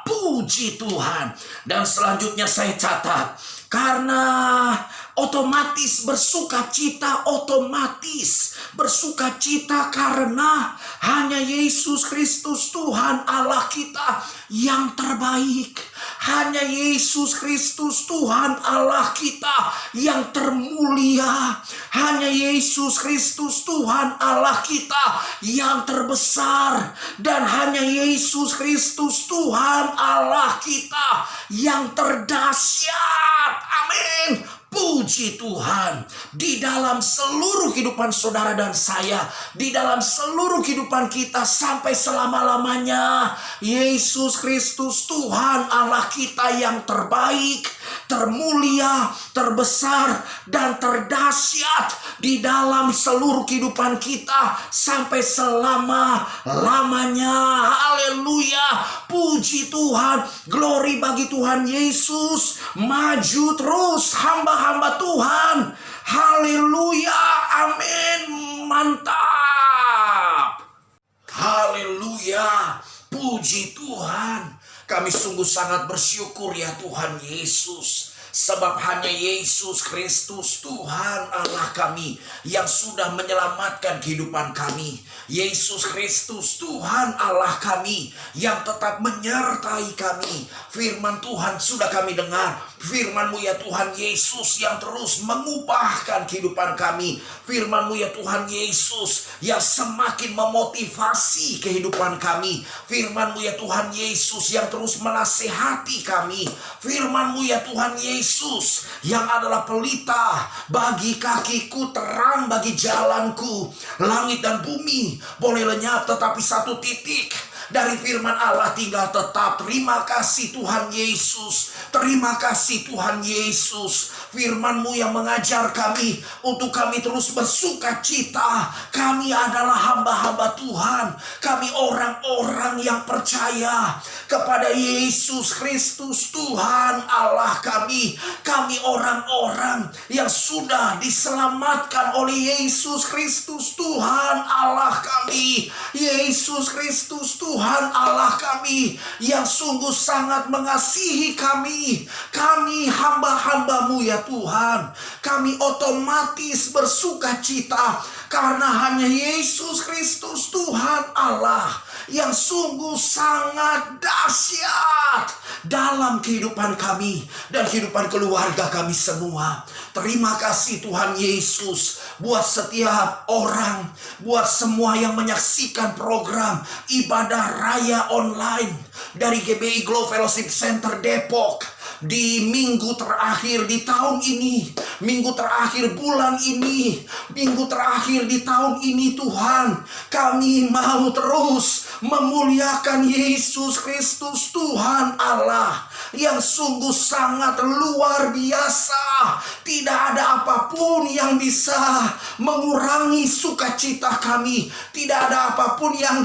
[SPEAKER 4] Puji Tuhan. Dan selanjutnya saya catat, karena otomatis bersuka cita, otomatis bersuka cita karena hanya Yesus Kristus Tuhan Allah kita yang terbaik. Hanya Yesus Kristus Tuhan Allah kita yang termulia. Hanya Yesus Kristus Tuhan Allah kita yang terbesar. Dan hanya Yesus Kristus Tuhan Allah kita yang terdahsyat. Amin. Puji Tuhan. Di dalam seluruh kehidupan saudara dan saya, di dalam seluruh kehidupan kita sampai selama-lamanya, Yesus Kristus Tuhan Allah kita yang terbaik, termulia, terbesar, dan terdahsyat di dalam seluruh kehidupan kita sampai selama-lamanya. Haleluya. Puji Tuhan. Glory bagi Tuhan Yesus. Maju terus hamba-hamba Tuhan. Haleluya. Amin. Mantap. Haleluya. Puji Tuhan. Kami sungguh sangat bersyukur ya Tuhan Yesus. Sebab hanya Yesus Kristus Tuhan Allah kami yang sudah menyelamatkan kehidupan kami. Yesus Kristus Tuhan Allah kami yang tetap menyertai kami. Firman Tuhan sudah kami dengar. Firman-Mu ya Tuhan Yesus yang terus mengubahkan kehidupan kami. Firman-Mu ya Tuhan Yesus yang semakin memotivasi kehidupan kami. Firman-Mu ya Tuhan Yesus yang terus menasehati kami. Firman-Mu ya Tuhan Yesus yang adalah pelita bagi kakiku, terang bagi jalanku. Langit dan bumi boleh lenyap, tetapi satu titik dari firman Allah tinggal tetap. Terima kasih Tuhan Yesus. Terima kasih Tuhan Yesus. Firman-Mu yang mengajar kami untuk kami terus bersuka cita. Kami adalah hamba-hamba Tuhan. Kami orang-orang yang percaya kepada Yesus Kristus Tuhan Allah kami. Kami orang-orang yang sudah diselamatkan oleh Yesus Kristus Tuhan Allah kami. Yesus Kristus Tuhan Allah kami yang sungguh sangat mengasihi kami. Kami hamba-hamba-Mu ya Tuhan. Kami otomatis bersuka cita karena hanya Yesus Kristus Tuhan Allah yang sungguh sangat dahsyat dalam kehidupan kami dan kehidupan keluarga kami semua. Terima kasih Tuhan Yesus buat setiap orang, buat semua yang menyaksikan program ibadah raya online dari GBI Glow Fellowship Center Depok. Di minggu terakhir di tahun ini, minggu terakhir bulan ini, minggu terakhir di tahun ini Tuhan, kami mau terus memuliakan Yesus Kristus Tuhan Allah yang sungguh sangat luar biasa. Tidak ada apapun yang bisa mengurangi sukacita kami. Tidak ada apapun yang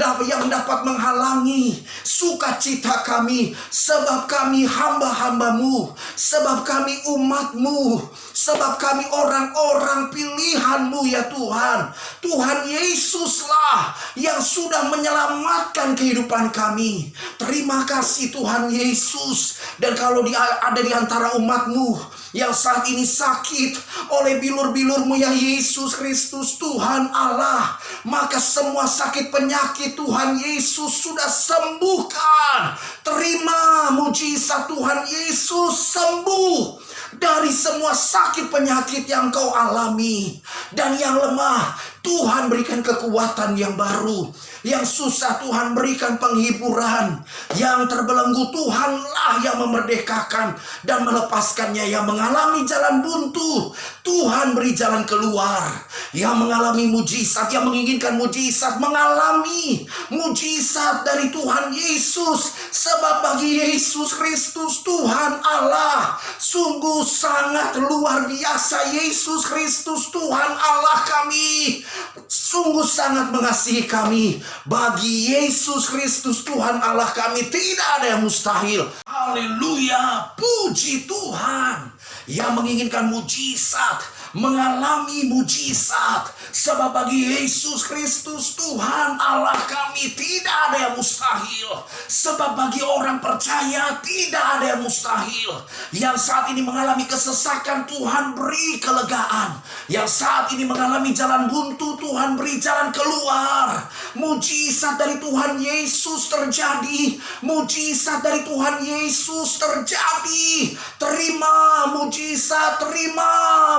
[SPEAKER 4] dapat menghalangi sukacita kami. Sebab kami hamba-hamba-Mu, sebab kami umat-Mu, sebab kami orang-orang pilihan-Mu ya Tuhan. Tuhan Yesuslah yang sudah menyelamatkan kehidupan kami. Terima kasih Tuhan Yesus. Dan kalau ada di antara umat-Mu yang saat ini sakit oleh bilur-bilur-Mu ya Yesus Kristus Tuhan Allah, maka semua sakit penyakit Tuhan Yesus sudah sembuhkan. Terima mujizat Tuhan Yesus, sembuh dari semua sakit penyakit yang kau alami. Dan yang lemah, Tuhan berikan kekuatan yang baru. Yang susah, Tuhan berikan penghiburan. Yang terbelenggu, Tuhanlah yang memerdekakan dan melepaskannya. Yang mengalami jalan buntu, Tuhan beri jalan keluar. Yang mengalami mujizat, yang menginginkan mujizat, mengalami mujizat dari Tuhan Yesus. Sebab bagi Yesus Kristus Tuhan Allah, sungguh sangat luar biasa. Yesus Kristus Tuhan Allah kami sungguh sangat mengasihi kami. Bagi Yesus Kristus Tuhan Allah kami tidak ada yang mustahil. Haleluya, puji Tuhan. Yang menginginkan mujizat, mengalami mujizat. Sebab bagi Yesus Kristus Tuhan Allah kami tidak ada yang mustahil. Sebab bagi orang percaya tidak ada yang mustahil. Yang saat ini mengalami kesesakan, Tuhan beri kelegaan. Yang saat ini mengalami jalan buntu, Tuhan beri jalan keluar. Mujizat dari Tuhan Yesus terjadi. Mujizat dari Tuhan Yesus terjadi. Terima mujizat, terima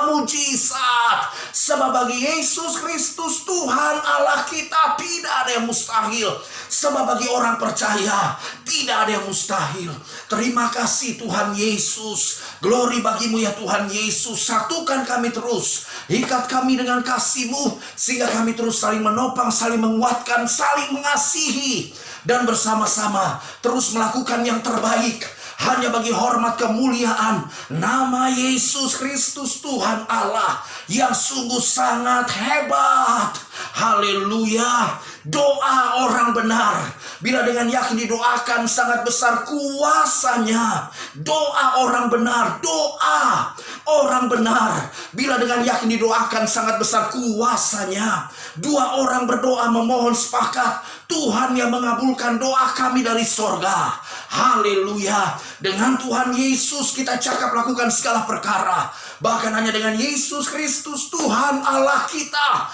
[SPEAKER 4] mujizat. Sebab bagi Yesus Kristus Tuhan Allah kita tidak ada yang mustahil. Sebab bagi orang percaya tidak ada yang mustahil. Terima kasih Tuhan Yesus. Glory bagimu ya Tuhan Yesus. Satukan kami terus, ikat kami dengan kasih-Mu, sehingga kami terus saling menopang, saling menguatkan, saling mengasihi, dan bersama-sama terus melakukan yang terbaik hanya bagi hormat kemuliaan nama Yesus Kristus Tuhan Allah yang sungguh sangat hebat. Haleluya. Doa orang benar, bila dengan yakin didoakan, sangat besar kuasanya. Doa orang benar, doa orang benar, bila dengan yakin didoakan, sangat besar kuasanya. Dua orang berdoa memohon sepakat, Tuhan yang mengabulkan doa kami dari sorga. Haleluya. Dengan Tuhan Yesus kita cakap lakukan segala perkara. Bahkan hanya dengan Yesus Kristus Tuhan Allah kita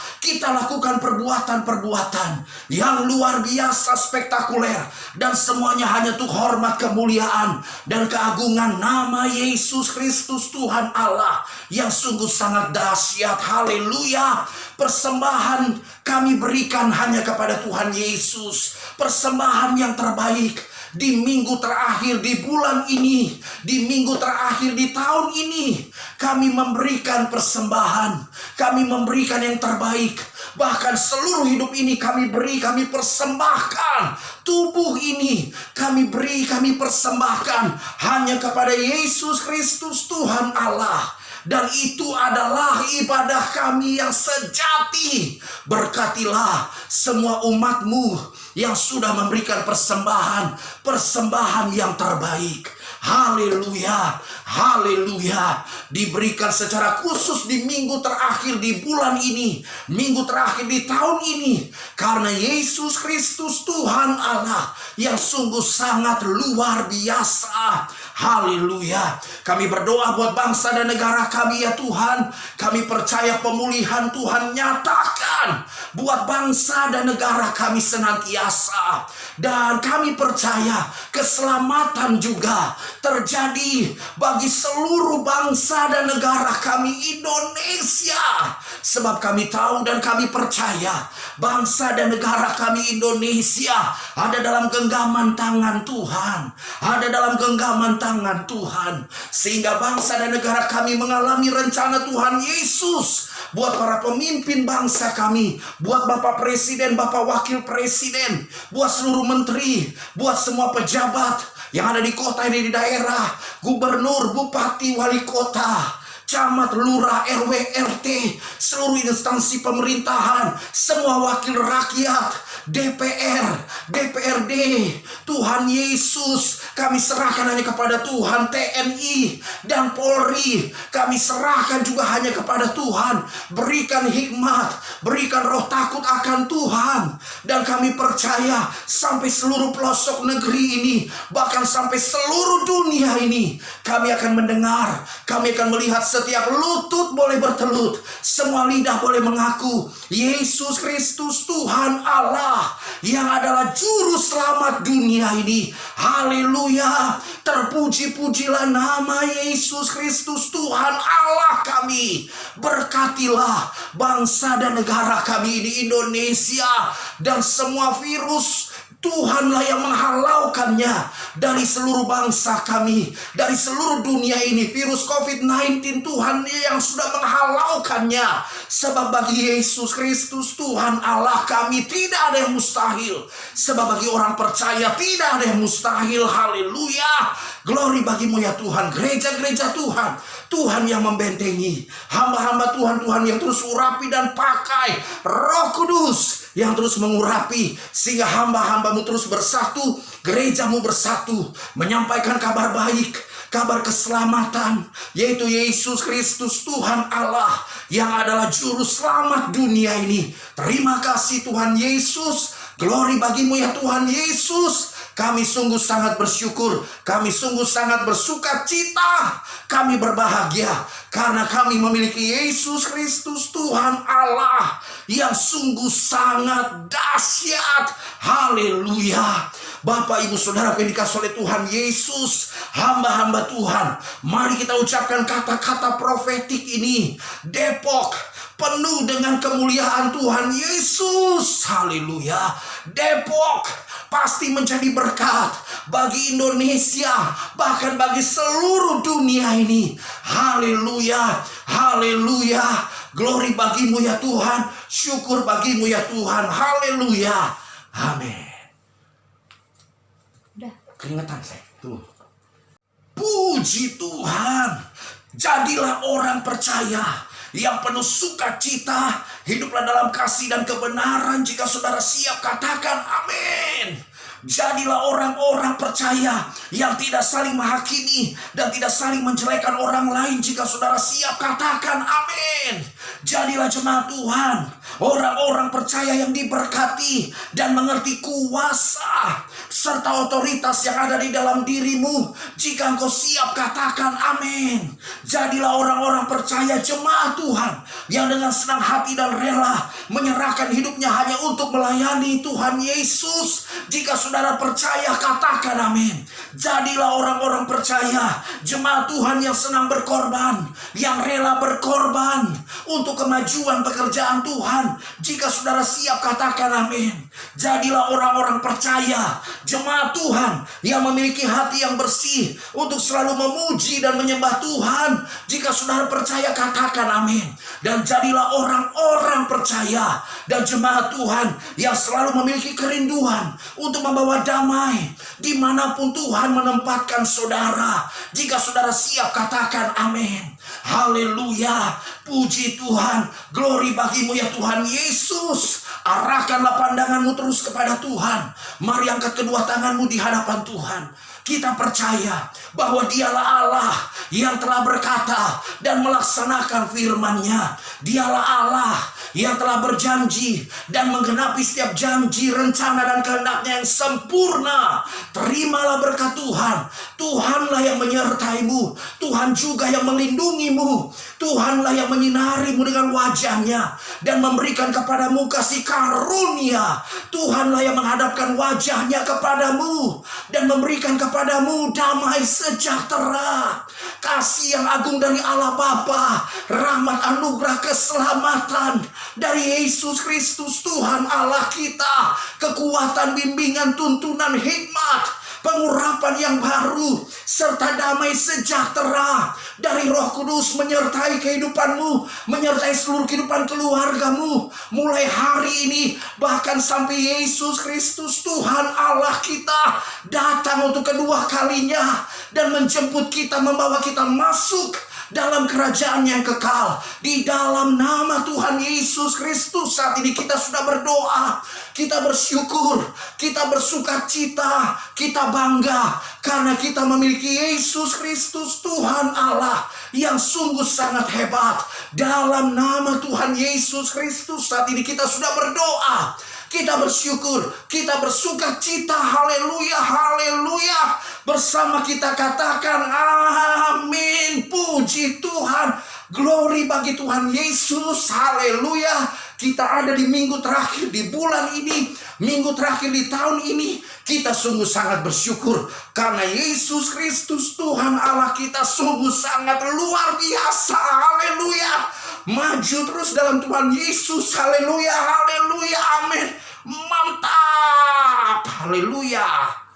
[SPEAKER 4] lakukan perbuatan-perbuatan yang luar biasa spektakuler. Dan semuanya hanya untuk hormat kemuliaan dan keagungan nama Yesus Kristus Tuhan Allah yang sungguh sangat dahsyat. Haleluya. Persembahan kami berikan hanya kepada Tuhan Yesus. Persembahan yang terbaik di minggu terakhir di bulan ini, di minggu terakhir di tahun ini, kami memberikan persembahan, kami memberikan yang terbaik. Bahkan seluruh hidup ini kami beri, kami persembahkan. Tubuh ini kami beri, kami persembahkan hanya kepada Yesus Kristus Tuhan Allah. Dan itu adalah ibadah kami yang sejati. Berkatilah semua umat-Mu yang sudah memberikan persembahan yang terbaik. Haleluya, haleluya. Diberikan secara khusus di minggu terakhir di bulan ini, minggu terakhir di tahun ini, karena Yesus Kristus Tuhan Allah yang sungguh sangat luar biasa. Haleluya. Kami berdoa buat bangsa dan negara kami ya Tuhan. Kami percaya pemulihan Tuhan nyatakan buat bangsa dan negara kami senantiasa. Dan kami percaya keselamatan juga terjadi bagi seluruh bangsa dan negara kami Indonesia. Sebab kami tahu dan kami percaya bangsa dan negara kami Indonesia ada dalam genggaman tangan Tuhan. Ada dalam genggaman tangan Tuhan. Sehingga bangsa dan negara kami mengalami rencana Tuhan Yesus. Buat para pemimpin bangsa kami, buat Bapak Presiden, Bapak Wakil Presiden, buat seluruh menteri, buat semua pejabat yang ada di kota ini, di daerah, gubernur, bupati, wali kota, camat, lurah, RW, RT, seluruh instansi pemerintahan, semua wakil rakyat, DPR, DPRD, Tuhan Yesus, kami serahkan hanya kepada Tuhan. TNI dan Polri, kami serahkan juga hanya kepada Tuhan. Berikan hikmat, Berikan roh takut akan Tuhan. Dan kami percaya sampai seluruh pelosok negeri ini, bahkan sampai seluruh dunia ini, kami akan mendengar, kami akan melihat, setiap lutut boleh bertelut, semua lidah boleh mengaku Yesus Kristus Tuhan Allah yang adalah juru selamat dunia ini. Haleluya. Terpuji-pujilah nama Yesus Kristus Tuhan Allah kami. Berkatilah bangsa dan negara kami di Indonesia, dan semua virus Tuhanlah yang menghalaukannya dari seluruh bangsa kami, dari seluruh dunia ini. Virus COVID-19 Tuhan yang sudah menghalaukannya. Sebab bagi Yesus Kristus Tuhan Allah kami tidak ada yang mustahil. Sebab bagi orang percaya tidak ada yang mustahil. Haleluya. Glory bagimu ya Tuhan. Gereja-gereja Tuhan, Tuhan yang membentengi hamba-hamba Tuhan, Tuhan yang terus urapi dan pakai Roh Kudus yang terus mengurapi, sehingga hamba-hambamu terus bersatu, gerejamu bersatu, menyampaikan kabar baik, kabar keselamatan, yaitu Yesus Kristus Tuhan Allah yang adalah juru selamat dunia ini. Terima kasih Tuhan Yesus. Glory bagimu ya Tuhan Yesus. Kami sungguh sangat bersyukur, kami sungguh sangat bersuka cita, kami berbahagia karena kami memiliki Yesus Kristus Tuhan Allah yang sungguh sangat dahsyat. Haleluya. Bapak, Ibu, Saudara yang dikasihi oleh Tuhan Yesus, hamba-hamba Tuhan, mari kita ucapkan kata-kata profetik ini. Depok penuh dengan kemuliaan Tuhan Yesus. Haleluya. Depok pasti menjadi berkat bagi Indonesia, bahkan bagi seluruh dunia ini. Haleluya. Haleluya. Glory bagimu ya Tuhan. Syukur bagimu ya Tuhan. Haleluya. Amin.
[SPEAKER 2] Udah.
[SPEAKER 4] Keringetan saya. Tuh. Puji Tuhan. Jadilah orang percaya yang penuh sukacita, hiduplah dalam kasih dan kebenaran. Jika saudara siap, katakan amin. Jadilah orang-orang percaya yang tidak saling menghakimi dan tidak saling menjelekkan orang lain. Jika saudara siap, katakan amin. Jadilah jemaat Tuhan, orang-orang percaya yang diberkati dan mengerti kuasa serta otoritas yang ada di dalam dirimu. Jika engkau siap, katakan amin. Jadilah orang-orang percaya, jemaat Tuhan, yang dengan senang hati dan rela menyerahkan hidupnya hanya untuk melayani Tuhan Yesus. Jika saudara percaya, katakan amin. Jadilah orang-orang percaya, jemaat Tuhan yang senang berkorban, yang rela berkorban untuk kemajuan pekerjaan Tuhan. Jika saudara siap, katakan amin. Jadilah orang-orang percaya, jemaat Tuhan yang memiliki hati yang bersih untuk selalu memuji dan menyembah Tuhan. Jika saudara percaya, katakan amin. Dan jadilah orang-orang percaya dan jemaat Tuhan yang selalu memiliki kerinduan untuk membawa damai dimanapun Tuhan menempatkan saudara. Jika saudara siap, katakan amin. Haleluya. Puji Tuhan. Glory bagimu ya Tuhan Yesus. Arahkanlah pandanganmu terus kepada Tuhan. Mari angkat kedua tanganmu di hadapan Tuhan. Kita percaya bahwa dialah Allah yang telah berkata dan melaksanakan firman-Nya. Dialah Allah yang telah berjanji dan menggenapi setiap janji, rencana dan kehendak-Nya yang sempurna. Terimalah berkat Tuhan. Tuhanlah yang menyertaimu. Tuhan juga yang melindungimu. Tuhanlah yang menyinarimu dengan wajah-Nya dan memberikan kepadamu kasih karunia. Tuhanlah yang menghadapkan wajah-Nya kepadamu dan memberikan kepadamu damai sejahtera. Kasih yang agung dari Allah Bapa, rahmat, anugerah, keselamatan dari Yesus Kristus Tuhan Allah kita, kekuatan, bimbingan, tuntunan, hikmat, pengurapan yang baru, serta damai sejahtera dari Roh Kudus menyertai kehidupanmu, menyertai seluruh kehidupan keluargamu, mulai hari ini bahkan sampai Yesus Kristus Tuhan Allah kita datang untuk kedua kalinya dan menjemput kita, membawa kita masuk dalam kerajaan yang kekal di dalam nama Tuhan Yesus Kristus. saat ini kita sudah berdoa, kita bersyukur, kita bersuka cita, kita bangga karena kita memiliki Yesus Kristus Tuhan Allah yang sungguh sangat hebat. Dalam nama Tuhan Yesus Kristus saat ini kita sudah berdoa, kita bersyukur, kita bersuka cita. Haleluya, haleluya. Bersama kita katakan amin. Puji Tuhan, glory bagi Tuhan Yesus. Haleluya. Kita ada di minggu terakhir di bulan ini, minggu terakhir di tahun ini. Kita sungguh sangat bersyukur karena Yesus Kristus Tuhan Allah kita sungguh sangat luar biasa. Haleluya. Maju terus dalam Tuhan Yesus. Haleluya, haleluya, amin. Mantap. Haleluya.